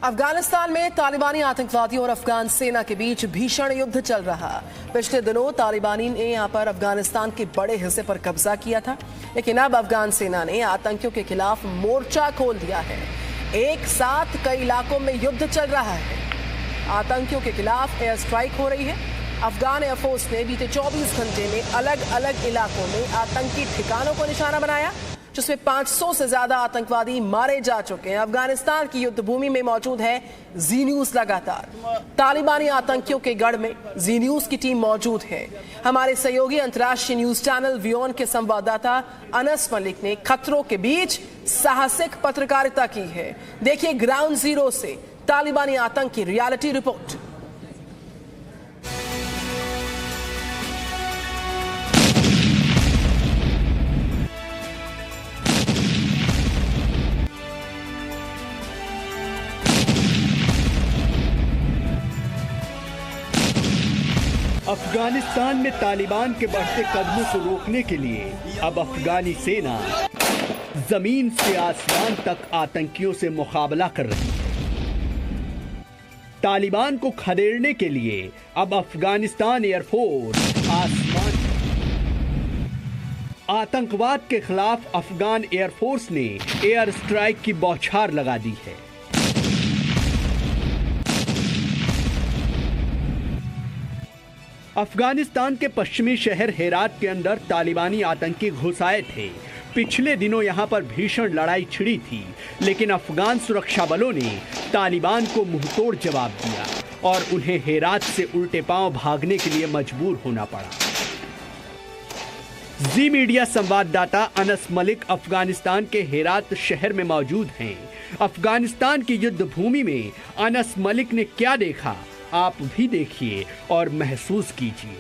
अफगानिस्तान में तालिबानी आतंकवादियों और अफगान सेना के बीच भीषण युद्ध चल रहा। पिछले दिनों तालिबानी ने यहां पर अफगानिस्तान के बड़े हिस्से पर कब्जा किया था, लेकिन अब अफगान सेना ने आतंकियों के खिलाफ मोर्चा खोल दिया है। एक साथ कई इलाकों में युद्ध चल रहा है। आतंकियों के खिलाफ एयर स्ट्राइक हो रही है। अफगान एयरफोर्स ने बीते 24 घंटे में अलग अलग इलाकों में आतंकी ठिकानों को निशाना बनाया, जिसमें 500 से ज्यादा आतंकवादी मारे जा चुके हैं। अफगानिस्तान की युद्ध भूमि में मौजूद है जी न्यूज लगातार। तालिबानी आतंकियों के गढ़ में जी न्यूज की टीम मौजूद है। हमारे सहयोगी अंतर्राष्ट्रीय न्यूज चैनल वियोन के संवाददाता अनस मलिक ने खतरों के बीच साहसिक पत्रकारिता की है। देखिए ग्राउंड जीरो से तालिबानी आतंक की रियलिटी रिपोर्ट। अफगानिस्तान में तालिबान के बढ़ते कदमों को रोकने के लिए अब अफगानी सेना जमीन से आसमान तक आतंकियों से मुकाबला कर रही है। तालिबान को खदेड़ने के लिए अब अफगानिस्तान एयरफोर्स आसमान। आतंकवाद के खिलाफ अफगान एयरफोर्स ने एयर स्ट्राइक की बौछार लगा दी है। अफगानिस्तान के पश्चिमी शहर हेरात के अंदर तालिबानी आतंकी घुस आए थे। पिछले दिनों यहां पर भीषण लड़ाई छिड़ी थी, लेकिन अफगान सुरक्षा बलों ने तालिबान को मुंहतोड़ जवाब दिया और उन्हें हेरात से उल्टे पांव भागने के लिए मजबूर होना पड़ा। जी मीडिया संवाददाता अनस मलिक अफगानिस्तान के हेरात शहर में मौजूद हैं। अफगानिस्तान की युद्ध भूमि में अनस मलिक ने क्या देखा, आप भी देखिए और महसूस कीजिए।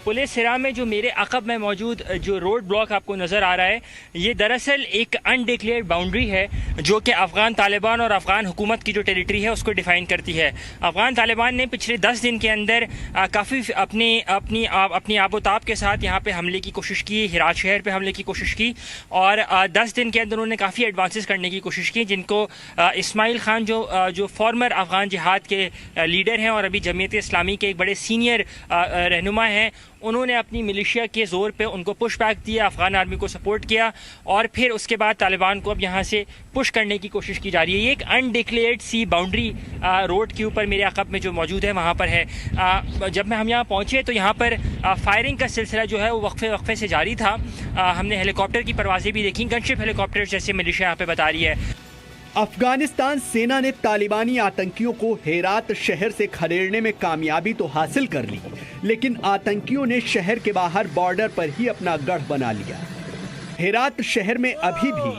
पुलिस हिरा में जो मेरे अक़ब में मौजूद जो रोड ब्लॉक आपको नज़र आ रहा है, ये दरअसल एक अनडिक्लेयर्ड बाउंड्री है जो कि अफ़गान तालिबान और अफ़गान हुकूमत की जो टेरिटरी है उसको डिफ़ाइन करती है। अफ़गान तालिबान ने पिछले 10 दिन के अंदर काफ़ी अपनी आबोताब के साथ यहाँ पे हमले की कोशिश की, हिरात शहर पे हमले की कोशिश की और 10 दिन के अंदर उन्होंने काफ़ी एडवांसेस करने की कोशिश की, जिनको इस्माइल खान जो फॉर्मर अफ़गान जिहाद के लीडर हैं और अभी जमीयत इस्लामी के एक बड़े सीनियर रहनुमा हैं, उन्होंने अपनी मिलिशिया के ज़ोर पे उनको पुश बैक दिया, अफ़गान आर्मी को सपोर्ट किया और फिर उसके बाद तालिबान को अब यहाँ से पुश करने की कोशिश की जा रही है। ये एक अनडिक्लेयर्ड सी बाउंड्री रोड के ऊपर मेरे अक़ब में जो मौजूद है वहाँ पर है। जब हम यहाँ पहुँचे तो यहाँ पर फायरिंग का सिलसिला जो है वो वक्फे से जारी था। हमने हेलीकॉप्टर की परवाज़ें भी देखी, गनशिप हेलीकॉप्टर जैसे मिलिशिया यहाँ पर बता रही है। अफगानिस्तान सेना ने तालिबानी आतंकियों को हेरात शहर से खदेड़ने में कामयाबी तो हासिल कर ली, लेकिन आतंकियों ने शहर के बाहर बॉर्डर पर ही अपना गढ़ बना लिया। हेरात शहर में अभी भी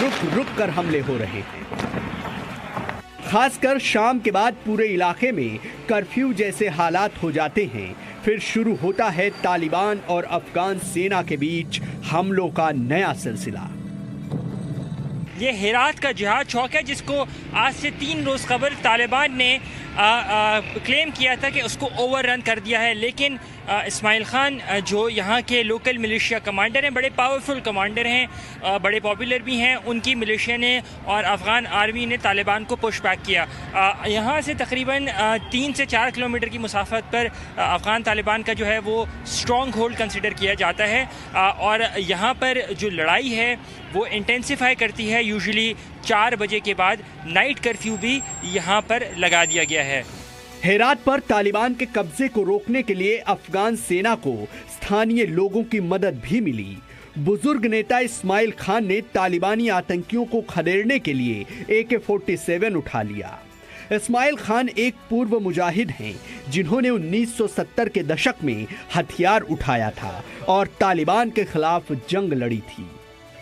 रुक रुक कर हमले हो रहे हैं। खासकर शाम के बाद पूरे इलाके में कर्फ्यू जैसे हालात हो जाते हैं। फिर शुरू होता है तालिबान और अफगान सेना के बीच हमलों का नया सिलसिला। ये हेरात का जिहाद चौक है, जिसको आज से 3 रोज़ कबल तालिबान ने क्लेम किया था कि उसको ओवररन कर दिया है, लेकिन इस्माइल खान जो यहाँ के लोकल मिलिशिया कमांडर हैं, बड़े पावरफुल कमांडर हैं, बड़े पॉपुलर भी हैं, उनकी मिलिशिया ने और अफ़गान आर्मी ने तालिबान को पुश बैक किया। यहाँ से तकरीबन 3 से 4 किलोमीटर की मुसाफत पर अफ़गान तालिबान का जो है वो स्ट्रॉन्ग होल्ड कंसिडर किया जाता है और यहाँ पर जो लड़ाई है वो इंटेंसिफाई करती है। यूजुअली 4 बजे के बाद नाइट कर्फ्यू भी यहाँ पर लगा दिया गया है। हेरात पर तालिबान के कब्जे को रोकने के लिए अफगान सेना को स्थानीय लोगों की मदद भी मिली। बुजुर्ग नेता इस्माइल खान ने तालिबानी आतंकियों को खदेड़ने के लिए AK-47 उठा लिया। इस्माइल खान एक पूर्व मुजाहिद हैं, जिन्होंने 1970 के दशक में हथियार उठाया था और तालिबान के खिलाफ जंग लड़ी थी।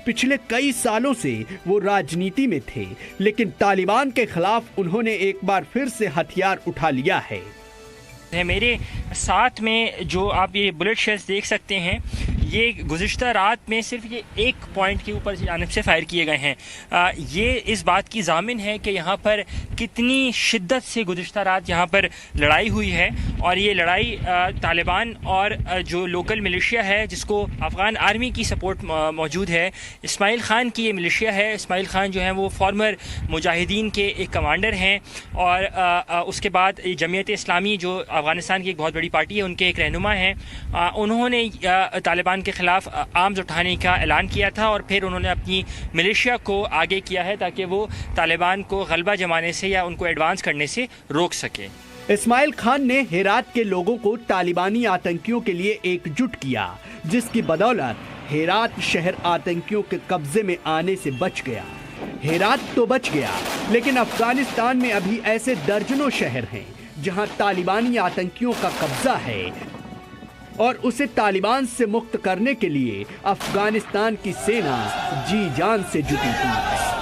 पिछले कई सालों से वो राजनीति में थे, लेकिन तालिबान के खिलाफ उन्होंने एक बार फिर से हथियार उठा लिया है। मेरे साथ में जो आप ये बुलेट शेल्स देख सकते हैं, ये गुज़िश्ता रात में सिर्फ ये एक पॉइंट के ऊपर जानिब से फायर किए गए हैं। ये इस बात की ज़ामिन है कि यहाँ पर कितनी शिद्दत से गुज़िश्ता रात यहाँ पर लड़ाई हुई है। और ये लड़ाई तालिबान और जो लोकल मिलिशिया है जिसको अफ़गान आर्मी की सपोर्ट मौजूद है, इस्माइल ख़ान की ये मिलिशिया है। इस्माइल ख़ान जो है वो फॉर्मर मुजाहिदीन के एक कमांडर हैं और उसके बाद जमीयत इस्लामी जो अफ़गानिस्तान की एक बहुत बड़ी पार्टी है उनके एक रहनुमा हैं। उन्होंने तालिबान के ख़िलाफ़ आर्म्स उठाने का ऐलान किया था और फिर उन्होंने अपनी मिलिशिया को आगे किया है ताकि वो तालिबान को गलबा जमाने से या उनको एडवांस करने से रोक सके। इस्माइल खान ने हेरात के लोगों को तालिबानी आतंकियों के लिए एकजुट किया, जिसकी बदौलत हेरात शहर आतंकियों के कब्जे में आने से बच गया। हेरात तो बच गया, लेकिन अफगानिस्तान में अभी ऐसे दर्जनों शहर हैं जहां तालिबानी आतंकियों का कब्जा है और उसे तालिबान से मुक्त करने के लिए अफगानिस्तान की सेना जी जान से जुटी हुई है।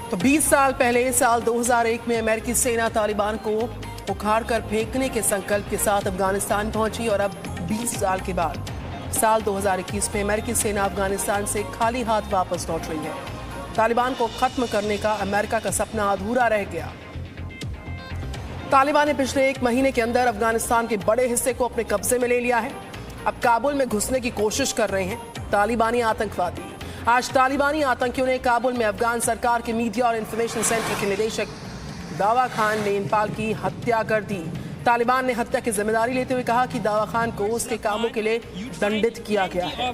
तो 20 साल पहले साल 2001 में अमेरिकी सेना तालिबान को उखाड़कर फेंकने के संकल्प के साथ अफगानिस्तान पहुंची और अब 20 साल के बाद साल 2021 में अमेरिकी सेना अफगानिस्तान से खाली हाथ वापस लौट रही है। तालिबान को खत्म करने का अमेरिका का सपना अधूरा रह गया। तालिबान ने पिछले एक महीने के अंदर अफगानिस्तान के बड़े हिस्से को अपने कब्जे में ले लिया है। अब काबुल में घुसने की कोशिश कर रहे हैं तालिबानी आतंकवादी। आज तालिबानी आतंकियों ने काबुल में अफगान सरकार के मीडिया और इंफॉर्मेशन सेंटर के निदेशक दावा खान नेनपाल की हत्या कर दी। तालिबान ने हत्या की जिम्मेदारी लेते हुए कहा कि दावा खान को उसके कामों के लिए दंडित किया गया है।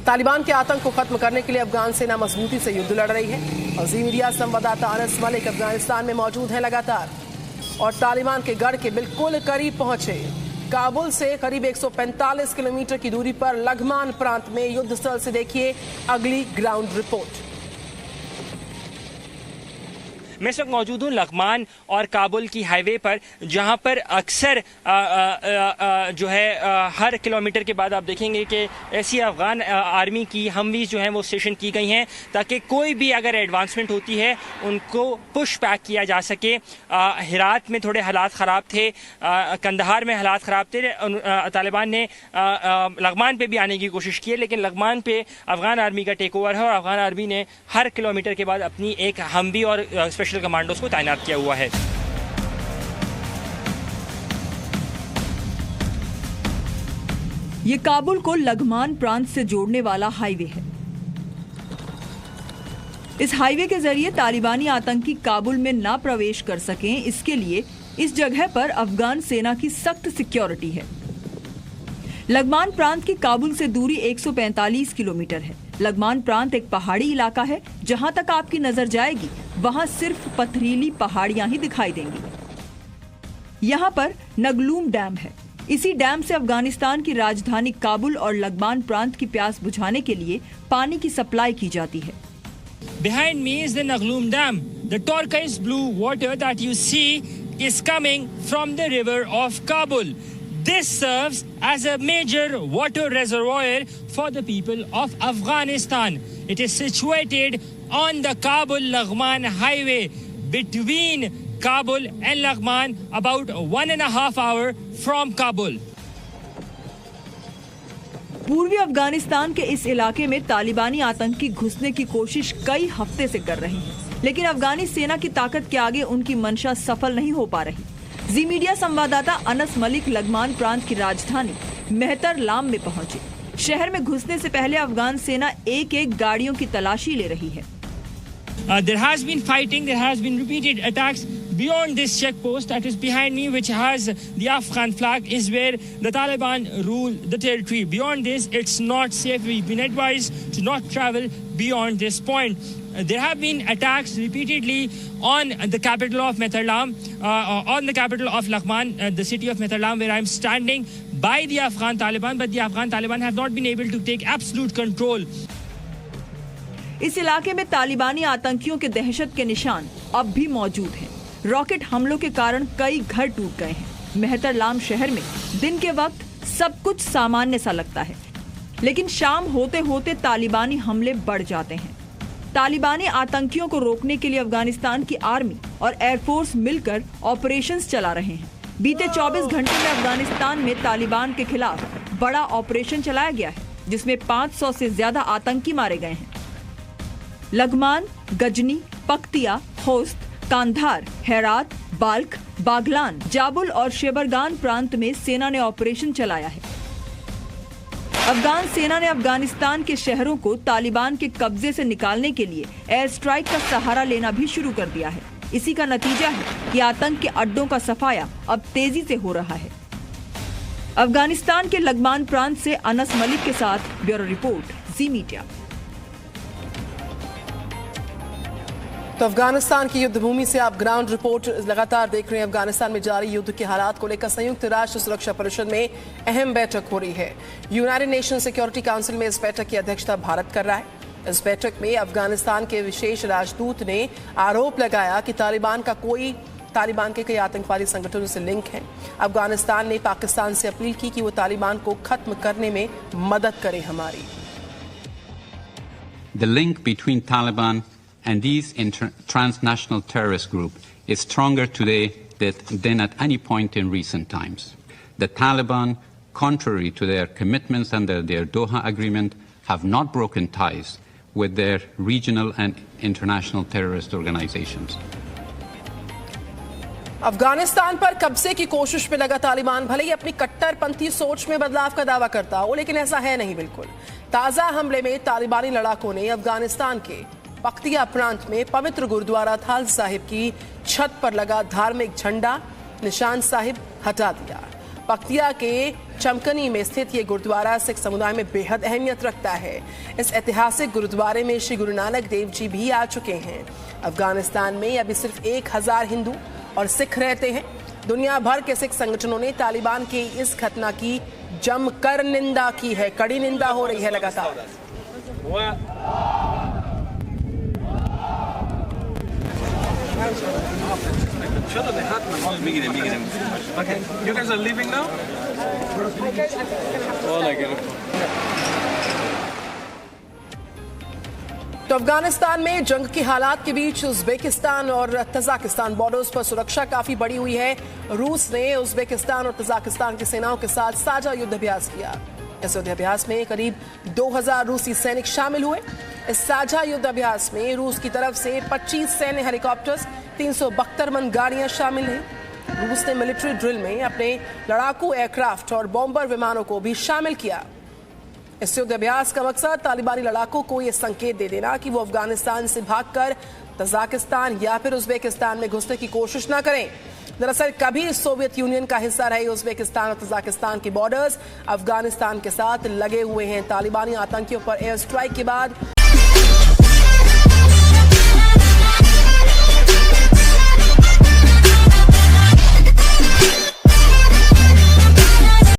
तालिबान के आतंक को खत्म करने के लिए अफगान सेना मजबूती से युद्ध लड़ रही है और जी मीडिया संवाददाता अनस मलिक अफगानिस्तान में मौजूद है लगातार और तालिबान के गढ़ के बिल्कुल करीब पहुंचे। काबुल से करीब 145 किलोमीटर की दूरी पर लघमान प्रांत में युद्ध स्थल से देखिए अगली ग्राउंड रिपोर्ट। मैं इस वक्त मौजूद हूँ लघमान और काबुल की हाईवे पर, जहाँ पर अक्सर जो है हर किलोमीटर के बाद आप देखेंगे कि ऐसी अफगान आर्मी की हमवीज़ जो हैं वो स्टेशन की गई हैं ताकि कोई भी अगर एडवांसमेंट होती है उनको पुश बैक किया जा सके। हेरात में थोड़े हालात ख़राब थे, कंदहार में हालात ख़राब थे। तालिबान ने लघमान पे भी आने की कोशिश की है, लेकिन लघमान पे अफगान आर्मी का टेक ओवर है और अफगान आर्मी ने हर किलोमीटर के बाद अपनी एक हमवी और स्पेशल कमांडोज को तैनात किया हुआ है। ये काबुल को लघमान प्रांत से जोड़ने वाला हाईवे है। इस हाईवे के जरिए तालिबानी आतंकी काबुल में ना प्रवेश कर सकें, इसके लिए इस जगह पर अफगान सेना की सख्त सिक्योरिटी है। लघमान प्रांत की काबुल से दूरी 145 किलोमीटर है। लघमान प्रांत एक पहाड़ी इलाका है। जहां तक आपकी नजर जाएगी वहां सिर्फ पथरीली पहाड़ियां ही दिखाई देंगी। यहाँ पर नगलूम डैम है। इसी डैम से अफगानिस्तान की राजधानी काबुल और लघमान प्रांत की प्यास बुझाने के लिए पानी की सप्लाई की जाती है। Behind me is the Nagloom Dam. The turquoise blue water that you see is coming from the river of Kabul. This serves as a major water reservoir for the people of Afghanistan. It is situated on the Kabul-Laghman highway between Kabul and Laghman, about 1.5 hours from Kabul. पूर्वी अफगानिस्तान के इस इलाके में तालिबानी आतंकी घुसने की कोशिश कई हफ्ते से कर रहे हैं, लेकिन अफगानी सेना की ताकत के आगे उनकी मंशा सफल नहीं हो पा रही। जी मीडिया संवाददाता अनस मलिक लघमान प्रांत की राजधानी मेहतरलाम में पहुंचे। शहर में घुसने से पहले अफगान सेना एक एक गाड़ियों की तलाशी ले रही है। There has been fighting, there has been repeated attacks beyond this checkpost that is behind me, which has the Afghan flag, is where the Taliban rule the territory. Beyond this, it's not safe. We've been advised to not travel beyond this point. There have been attacks repeatedly on the capital of Mehrtabad, on the capital of Laghman, the city of Mehrtabad, where I'm standing, by the Afghan Taliban, but the Afghan Taliban have not been able to take absolute control. इस इलाके में तालिबानी आतंकियों के दहशत के निशान अब भी मौजूद हैं। रॉकेट हमलों के कारण कई घर टूट गए हैं। मेहतरलाम शहर में दिन के वक्त सब कुछ सामान्य सा लगता है, लेकिन शाम होते होते तालिबानी हमले बढ़ जाते हैं। तालिबानी आतंकियों को रोकने के लिए अफगानिस्तान की आर्मी और एयरफोर्स मिलकर ऑपरेशंस चला रहे हैं। बीते 24 घंटे में अफगानिस्तान में तालिबान के खिलाफ बड़ा ऑपरेशन चलाया गया है, जिसमें 500 से ज्यादा आतंकी मारे गए हैं। लगमान, गजनी, पख्तिया, खोस्त, कांधार, हेरात, बाल्ख, बागलान, जाबुल और शेबरगान प्रांत में सेना ने ऑपरेशन चलाया है। अफगान सेना ने अफगानिस्तान के शहरों को तालिबान के कब्जे से निकालने के लिए एयर स्ट्राइक का सहारा लेना भी शुरू कर दिया है। इसी का नतीजा है कि आतंक के अड्डों का सफाया अब तेजी से हो रहा है। अफगानिस्तान के लगमान प्रांत से अनस मलिक के साथ ब्यूरो रिपोर्ट, जी मीडिया। तो अफगानिस्तान की युद्ध भूमि से आप ग्राउंड रिपोर्ट लगातार देख रहे हैं। अफगानिस्तान में जारी युद्ध के हालात को लेकर संयुक्त राष्ट्र सुरक्षा परिषद में अहम बैठक हो रही है। यूनाइटेड नेशन सिक्योरिटी काउंसिल में इस बैठक की अध्यक्षता भारत कर रहा है। इस बैठक में अफगानिस्तान के विशेष राजदूत ने आरोप लगाया कि तालिबान के कई आतंकवादी संगठनों से लिंक है। अफगानिस्तान ने पाकिस्तान से अपील की कि वो तालिबान को खत्म करने में मदद करे हमारी। The link between Taliban and these transnational terrorist group is stronger today than at any point in recent times. The Taliban, contrary to their commitments under their Doha Agreement, have not broken ties with their regional and international terrorist organizations. Afghanistan पर कब्जे की कोशिश में लगा तालिबान भले ही अपनी कट्टरपंथी सोच में बदलाव का दावा करता हो, लेकिन ऐसा है नहीं बिल्कुल। ताजा हमले में तालिबानी लड़ाकों ने अफगानिस्तान के पख्तिया प्रांत में पवित्र गुरुद्वारा थाल साहिब की छत पर लगा धार्मिक झंडा निशान साहिब हटा दिया। पख्तिया के चमकनी में स्थित ये गुरुद्वारा सिख समुदाय में बेहद अहमियत रखता है। इस ऐतिहासिक गुरुद्वारे में श्री गुरु नानक देव जी भी आ चुके हैं। अफगानिस्तान में अभी सिर्फ 1000 हिंदू और सिख रहते हैं। दुनिया भर के सिख संगठनों ने तालिबान की इस घटना की जमकर निंदा की है। कड़ी निंदा हो रही है लगातार। Okay, you guys are leaving now? तो अफगानिस्तान में जंग की हालात के बीच उज्बेकिस्तान और तजाकिस्तान बॉर्डर्स पर सुरक्षा काफी बढ़ी हुई है। रूस ने उज्बेकिस्तान और तजाकिस्तान की सेनाओं के साथ साझा युद्धाभ्यास किया। इस युद्धाभ्यास में करीब 2000 रूसी सैनिक शामिल हुए। इस साझा युद्धाभ्यास में रूस की तरफ से 25 सैन्य हेलीकॉप्टर्स, 372 मन गाड़ियां शामिल हैं। रूस ने मिलिट्री ड्रिल में अपने लड़ाकू एयरक्राफ्ट और बॉम्बर विमानों को भी शामिल किया। इस युद्धाभ्यास का मकसद तालिबानी लड़ाकों को यह संकेत दे देना कि वो अफगानिस्तान से भागकर तजाकिस्तान या फिर उज्बेकिस्तान में घुसने की कोशिश न करें। दरअसल कभी सोवियत यूनियन का हिस्सा रहे उज्बेकिस्तान और तजाकिस्तान के बॉर्डर्स अफगानिस्तान के साथ लगे हुए हैं। तालिबानी आतंकियों पर एयर स्ट्राइक के बाद